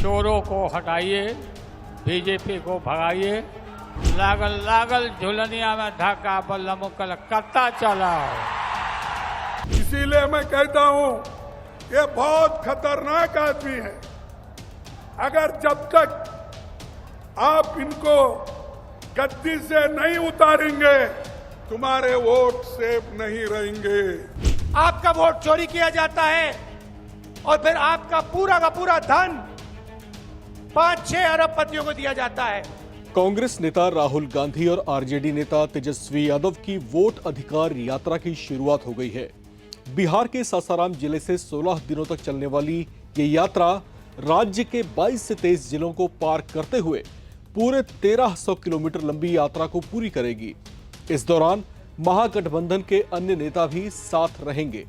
चोरों को हटाइए, बीजेपी को भगाइए, लागल लागल झुलनिया में धक्का बल्ला मुकल करता चला। इसीलिए मैं कहता हूं ये बहुत खतरनाक आदमी है। अगर जब तक आप इनको गद्दी से नहीं उतारेंगे तुम्हारे वोट सेफ नहीं रहेंगे। आपका वोट चोरी किया जाता है और फिर आपका पूरा का पूरा धन 5-6 अरबपतियों को दिया जाता है। कांग्रेस नेता राहुल गांधी और आरजेडी नेता तेजस्वी यादव की वोट अधिकार यात्रा की शुरुआत हो गई है। बिहार के सासाराम जिले से 16 दिनों तक चलने वाली ये यात्रा राज्य के 22 से 23 जिलों को पार करते हुए पूरे 1300 किलोमीटर लंबी यात्रा को पूरी करेगी। इस दौरान महागठबंधन के अन्य नेता भी साथ रहेंगे।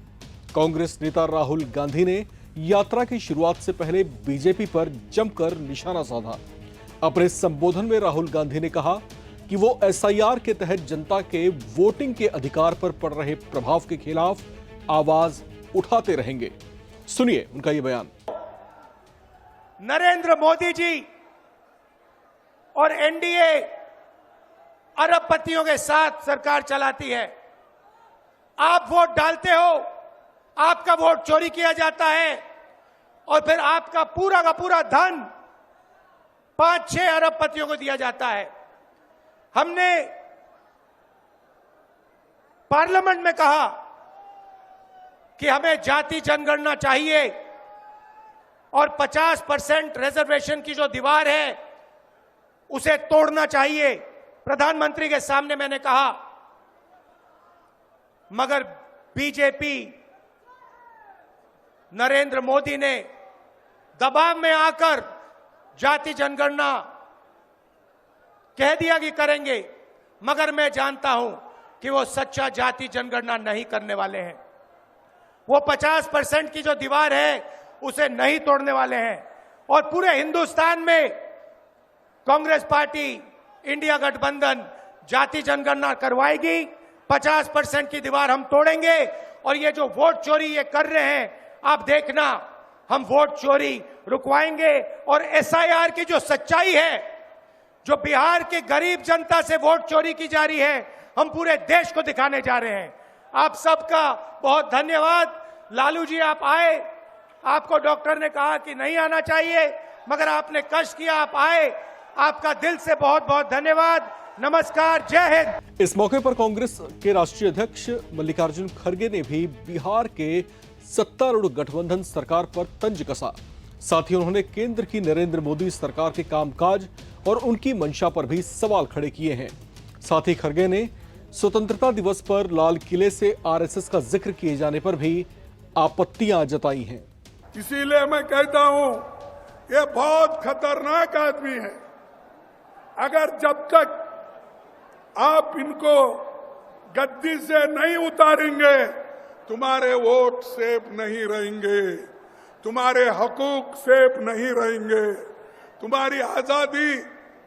कांग्रेस नेता राहुल गांधी ने यात्रा की शुरुआत से पहले बीजेपी पर जमकर निशाना साधा। अपने संबोधन में राहुल गांधी ने कहा कि वो एसआईआर के तहत जनता के वोटिंग के अधिकार पर पड़ रहे प्रभाव के खिलाफ आवाज उठाते रहेंगे। सुनिए उनका ये बयान। नरेंद्र मोदी जी और एनडीए अरबपतियों के साथ सरकार चलाती है। आप वोट डालते हो, आपका वोट चोरी किया जाता है और फिर आपका पूरा का पूरा धन 5-6 अरबपतियों को दिया जाता है। हमने पार्लियामेंट में कहा कि हमें जाति जनगणना चाहिए और 50% रिजर्वेशन की जो दीवार है उसे तोड़ना चाहिए। प्रधानमंत्री के सामने मैंने कहा, मगर बीजेपी नरेंद्र मोदी ने दबाव में आकर जाति जनगणना कह दिया कि करेंगे, मगर मैं जानता हूं कि वो सच्चा जाति जनगणना नहीं करने वाले हैं। वो 50% की जो दीवार है उसे नहीं तोड़ने वाले हैं और पूरे हिंदुस्तान में कांग्रेस पार्टी, इंडिया गठबंधन जाति जनगणना करवाएगी। 50% की दीवार हम तोड़ेंगे और ये जो वोट चोरी ये कर रहे हैं, आप देखना, हम वोट चोरी रुकवाएंगे और एसआईआर की जो सच्चाई है, जो बिहार के गरीब जनता से वोट चोरी की जा रही है, हम पूरे देश को दिखाने जा रहे हैं। आप सबका बहुत धन्यवाद। लालू जी आप आए, आपको डॉक्टर ने कहा कि नहीं आना चाहिए, मगर आपने कष्ट किया, आप आए, आपका दिल से बहुत बहुत धन्यवाद। नमस्कार, जय हिंद। इस मौके पर कांग्रेस के राष्ट्रीय अध्यक्ष मल्लिकार्जुन खड़गे ने भी बिहार के सत्तारूढ़ गठबंधन सरकार पर तंज कसा। साथ ही उन्होंने केंद्र की नरेंद्र मोदी सरकार के कामकाज और उनकी मंशा पर भी सवाल खड़े किए हैं। साथ ही खड़गे ने स्वतंत्रता दिवस पर लाल किले से आरएसएस का जिक्र किए जाने पर भी आपत्तियां जताई हैं। इसीलिए मैं कहता हूं ये बहुत खतरनाक आदमी है। अगर जब तक आप इनको गद्दी से नहीं उतारेंगे तुम्हारे वोट सेफ नहीं रहेंगे, तुम्हारे हकूक सेफ नहीं रहेंगे, तुम्हारी आजादी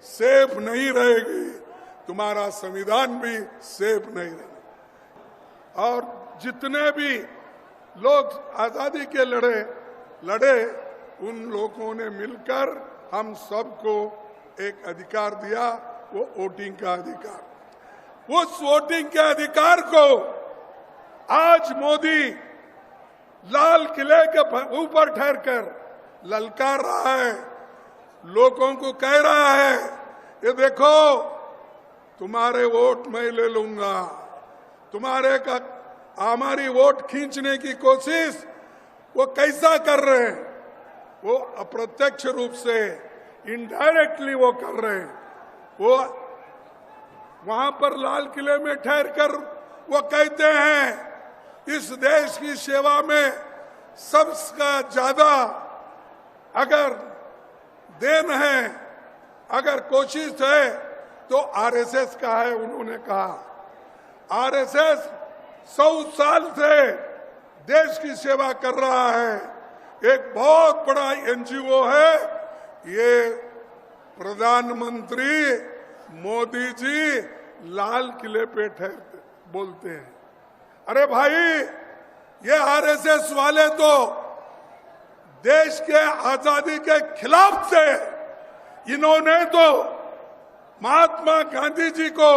सेफ नहीं रहेगी, तुम्हारा संविधान भी सेफ नहीं रहेगा। और जितने भी लोग आजादी के लड़े उन लोगों ने मिलकर हम सबको एक अधिकार दिया, वो वोटिंग का अधिकार। उस वोटिंग के अधिकार को आज मोदी लाल किले के ऊपर ठहरकर ललकार रहा है, लोगों को कह रहा है, ये देखो तुम्हारे वोट मैं ले लूंगा। हमारी वोट खींचने की कोशिश वो कैसा कर रहे हैं? वो अप्रत्यक्ष रूप से इनडायरेक्टली वो कर रहे हैं। वो वहां पर लाल किले में ठहरकर वो कहते हैं इस देश की सेवा में सबसे ज्यादा अगर देन है, अगर कोशिश है तो आरएसएस का है। उन्होंने कहा आरएसएस 100 साल से देश की सेवा कर रहा है, एक बहुत बड़ा एनजीओ है। ये प्रधानमंत्री मोदी जी लाल किले पे ठहरते बोलते हैं। अरे भाई, ये आरएसएस वाले तो देश के आजादी के खिलाफ थे। इन्होंने तो महात्मा गांधी जी को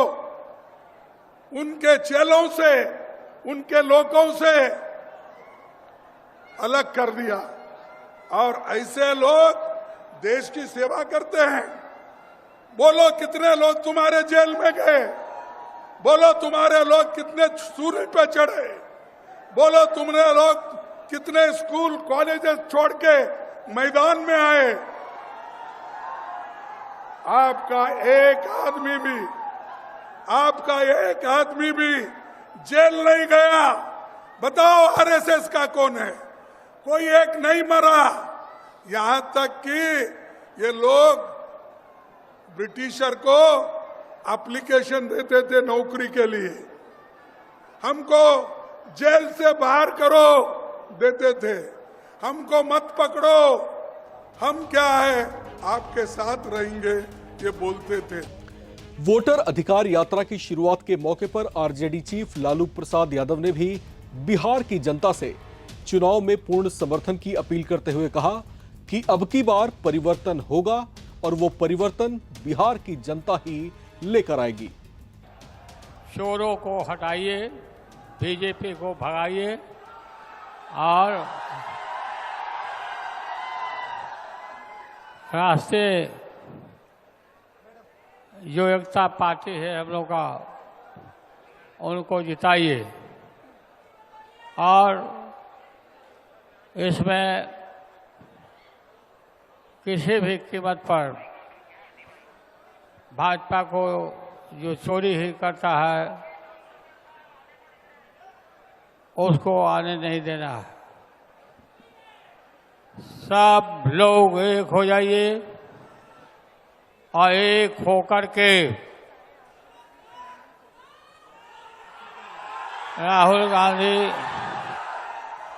उनके चेलों से, उनके लोगों से अलग कर दिया। और ऐसे लोग देश की सेवा करते हैं। बोलो कितने लोग तुम्हारे जेल में गए, बोलो तुम्हारे लोग कितने सूली पे चढ़े, बोलो तुमने लोग कितने स्कूल कॉलेजेस छोड़ के मैदान में आए। आपका एक आदमी भी जेल नहीं गया। बताओ आरएसएस का कौन है? कोई एक नहीं मरा। यहां तक कि ये लोग ब्रिटिशर को एप्लीकेशन देते थे नौकरी के लिए, हमको जेल से बाहर करो देते थे, हमको मत पकड़ो, हम क्या है आपके साथ रहेंगे, ये बोलते थे। वोटर अधिकार यात्रा की शुरुआत के मौके पर आरजेडी चीफ लालू प्रसाद यादव ने भी बिहार की जनता से चुनाव में पूर्ण समर्थन की अपील करते हुए कहा कि अब की बार परिवर्तन होगा और वो परिवर्तन बिहार की जनता ही लेकर आएगी। चोरों को हटाइए, बीजेपी को भगाइए और राष्ट्रीय जो एकता पार्टी है हम लोग का, उनको जिताइए। और इसमें किसी भी कीमत पर भाजपा को जो चोरी ही करता है उसको आने नहीं देना है। सब लोग एक हो जाइए और एक होकर के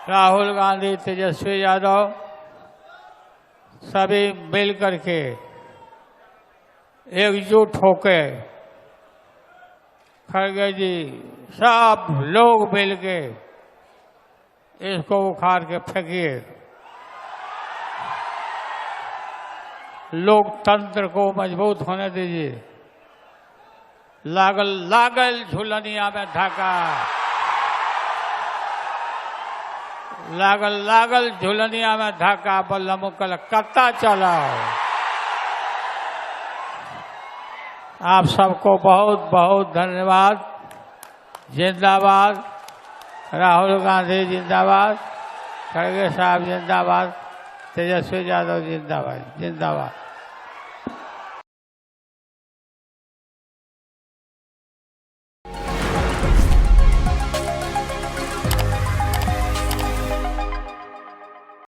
राहुल गांधी, तेजस्वी यादव सभी मिल करके एकजुट होके, खड़गे जी सब लोग मिल के इसको उखाड़ के फेंकिए। लोकतंत्र को मजबूत होने दीजिए। लागल लागल झुलनिया में धाका, लागल लागल झुलनिया में धाका, बल्लम कलकत्ता चलाओ। आप सबको बहुत बहुत धन्यवाद। जिंदाबाद राहुल गांधी, जिंदाबाद खड़गे साहब, जिंदाबाद तेजस्वी यादव, जिंदाबाद जिंदाबाद।